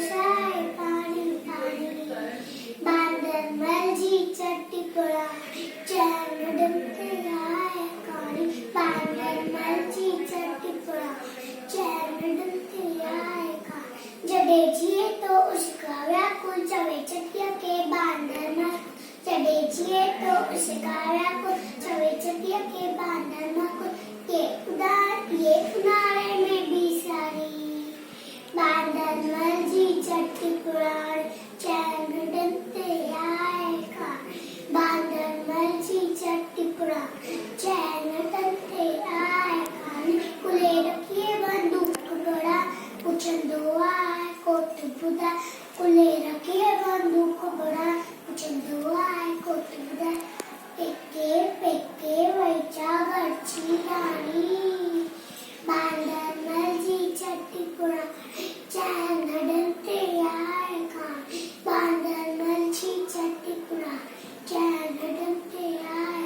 shy पानी पानी बांधर मर्जी चट्टी पड़ा चैन डमते आए कानी बांधर मर्जी चट्टी पड़ा चैन डमते आए कानी जडे जिए तो उसका व्याकुल चवे चटिया के बांधर मर जडे जिए तो उसका व्याकुल चवे चटिया के बांधर मर ये उदार ये उनारे